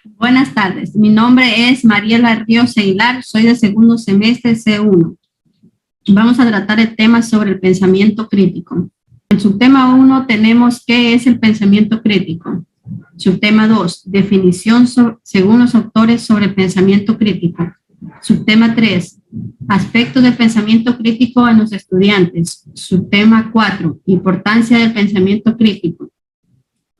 Buenas tardes, mi nombre es Mariela Ríos Aguilar, soy de segundo semestre C1. Vamos a tratar el tema sobre el pensamiento crítico. En subtema 1 tenemos qué es el pensamiento crítico. Subtema 2, definición según los autores sobre el pensamiento crítico. Subtema 3, aspectos del pensamiento crítico en los estudiantes. Subtema 4, importancia del pensamiento crítico.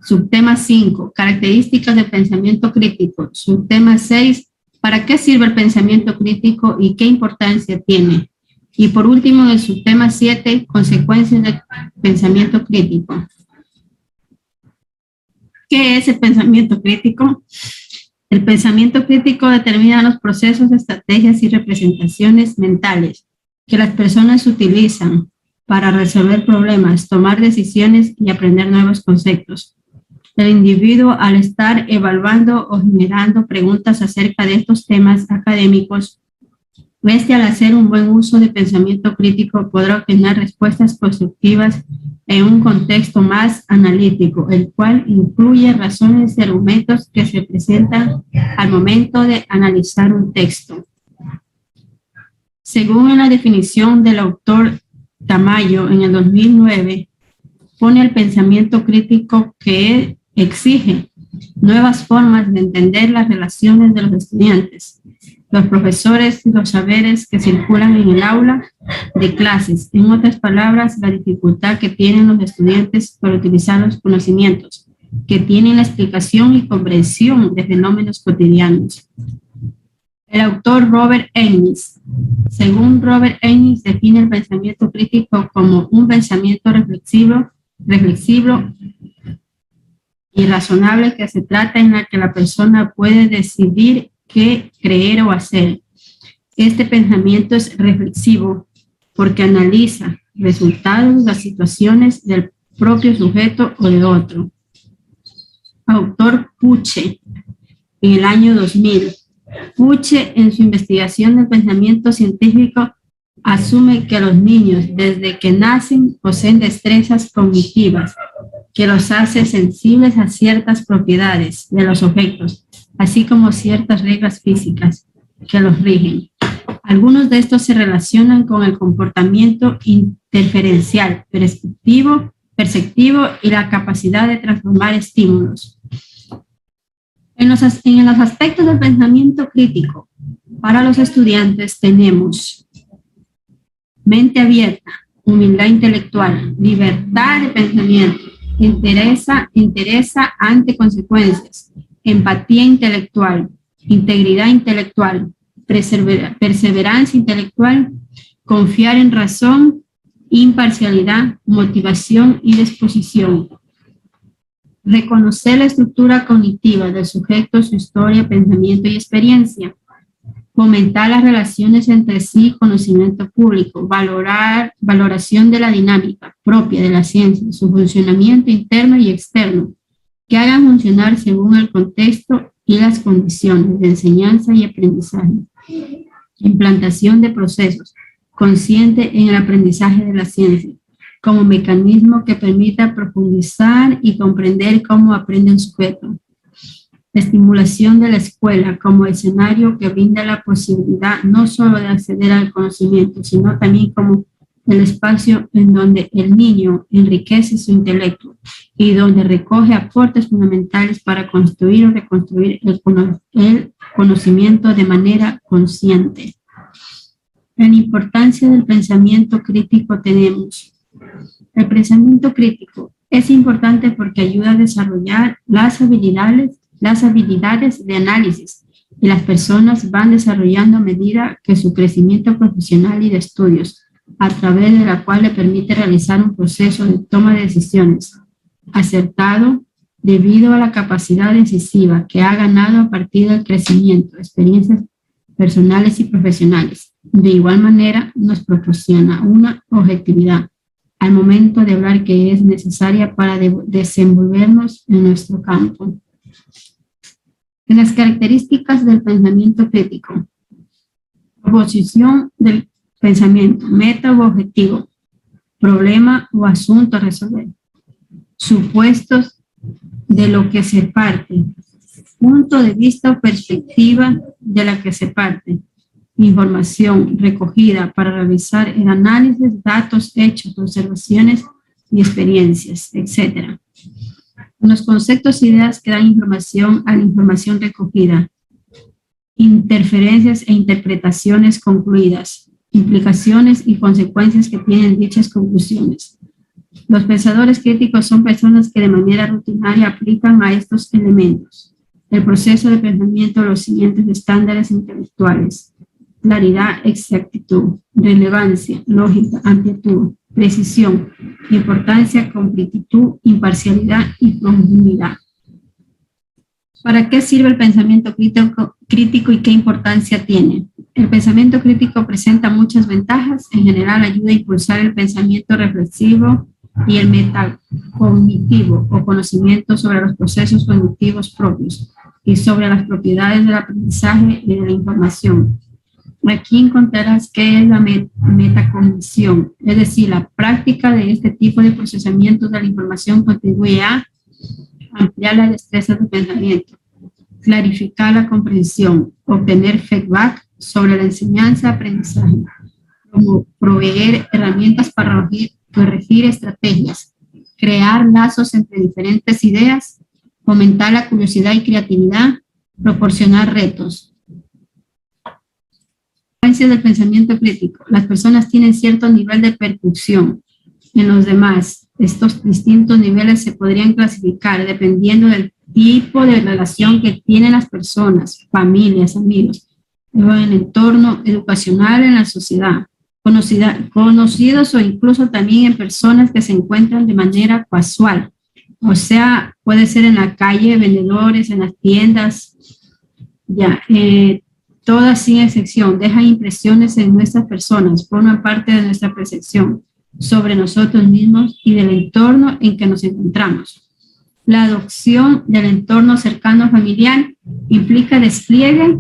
Subtema 5, características del pensamiento crítico. Subtema 6, ¿para qué sirve el pensamiento crítico y qué importancia tiene? Y por último, en el subtema 7, consecuencias del pensamiento crítico. ¿Qué es el pensamiento crítico? El pensamiento crítico determina los procesos, estrategias y representaciones mentales que las personas utilizan para resolver problemas, tomar decisiones y aprender nuevos conceptos. El individuo, al estar evaluando o generando preguntas acerca de estos temas académicos, al hacer un buen uso de pensamiento crítico, podrá obtener respuestas constructivas en un contexto más analítico, el cual incluye razones y argumentos que se presentan al momento de analizar un texto. Según la definición del autor Tamayo en el 2009, pone el pensamiento crítico que exige nuevas formas de entender las relaciones de los estudiantes, los profesores y los saberes que circulan en el aula de clases. En otras palabras, la dificultad que tienen los estudiantes para utilizar los conocimientos, que tienen la explicación y comprensión de fenómenos cotidianos. El autor Robert Ennis. Según Robert Ennis, define el pensamiento crítico como un pensamiento reflexivo y razonable que se trata en la que la persona puede decidir qué creer o hacer. Este pensamiento es reflexivo porque analiza resultados de las situaciones del propio sujeto o de otro. Autor Puche, en el año 2000. Puche, en su investigación del pensamiento científico, asume que los niños, desde que nacen, poseen destrezas cognitivas que los hace sensibles a ciertas propiedades de los objetos, así como ciertas reglas físicas que los rigen. Algunos de estos se relacionan con el comportamiento interferencial, perceptivo y la capacidad de transformar estímulos. En los aspectos del pensamiento crítico, para los estudiantes tenemos mente abierta, humildad intelectual, libertad de pensamiento, interesa ante consecuencias, empatía intelectual, integridad intelectual, perseverancia intelectual, confiar en razón, imparcialidad, motivación y disposición. Reconocer la estructura cognitiva del sujeto, su historia, pensamiento y experiencia. Fomentar las relaciones entre sí, conocimiento público, valoración de la dinámica propia de la ciencia, su funcionamiento interno y externo, que hagan funcionar según el contexto y las condiciones de enseñanza y aprendizaje. Implantación de procesos, consciente en el aprendizaje de la ciencia, como mecanismo que permita profundizar y comprender cómo aprende el sujeto. Estimulación de la escuela como escenario que brinda la posibilidad no solo de acceder al conocimiento, sino también como el espacio en donde el niño enriquece su intelecto y donde recoge aportes fundamentales para construir o reconstruir el conocimiento de manera consciente. En importancia del pensamiento crítico tenemos: el pensamiento crítico es importante porque ayuda a desarrollar las habilidades de análisis y las personas van desarrollando a medida que su crecimiento profesional y de estudios, a través de la cual le permite realizar un proceso de toma de decisiones acertado debido a la capacidad decisiva que ha ganado a partir del crecimiento, experiencias personales y profesionales. De igual manera, nos proporciona una objetividad al momento de hablar que es necesaria para desenvolvernos en nuestro campo. En las características del pensamiento crítico: proposición del pensamiento, meta o objetivo, problema o asunto a resolver, supuestos de lo que se parte, punto de vista o perspectiva de la que se parte. Información recogida para realizar el análisis, datos, hechos, observaciones y experiencias, etc. Los conceptos e ideas que dan información a la información recogida. Interferencias e interpretaciones concluidas. Implicaciones y consecuencias que tienen dichas conclusiones. Los pensadores críticos son personas que de manera rutinaria aplican a estos elementos el proceso de pensamiento los siguientes estándares intelectuales: claridad, exactitud, relevancia, lógica, amplitud, precisión, importancia, completitud, imparcialidad y profundidad. ¿Para qué sirve el pensamiento crítico y qué importancia tiene? El pensamiento crítico presenta muchas ventajas. En general, ayuda a impulsar el pensamiento reflexivo y el metacognitivo o conocimiento sobre los procesos cognitivos propios y sobre las propiedades del aprendizaje y de la información. Aquí encontrarás qué es la metacognición, es decir, la práctica de este tipo de procesamiento de la información contribuye a ampliar las destrezas de pensamiento, clarificar la comprensión, obtener feedback sobre la enseñanza-aprendizaje, proveer herramientas para corregir estrategias, crear lazos entre diferentes ideas, fomentar la curiosidad y creatividad, proporcionar retos. Del pensamiento crítico. Las personas tienen cierto nivel de percusión en los demás. Estos distintos niveles se podrían clasificar dependiendo del tipo de relación que tienen las personas, familias, amigos, en el entorno educacional, en la sociedad, conocidos o incluso también en personas que se encuentran de manera casual. O sea, puede ser en la calle, vendedores, en las tiendas, todas sin excepción dejan impresiones en nuestras personas, forman parte de nuestra percepción sobre nosotros mismos y del entorno en que nos encontramos. La adopción del entorno cercano familiar implica despliegue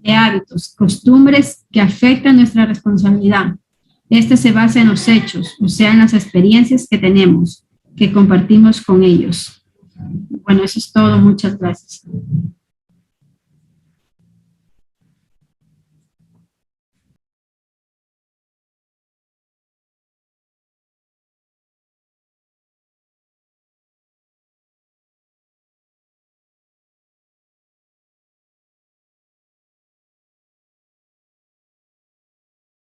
de hábitos, costumbres que afectan nuestra responsabilidad. Este se basa en los hechos, o sea, en las experiencias que tenemos, que compartimos con ellos. Bueno, eso es todo. Muchas gracias.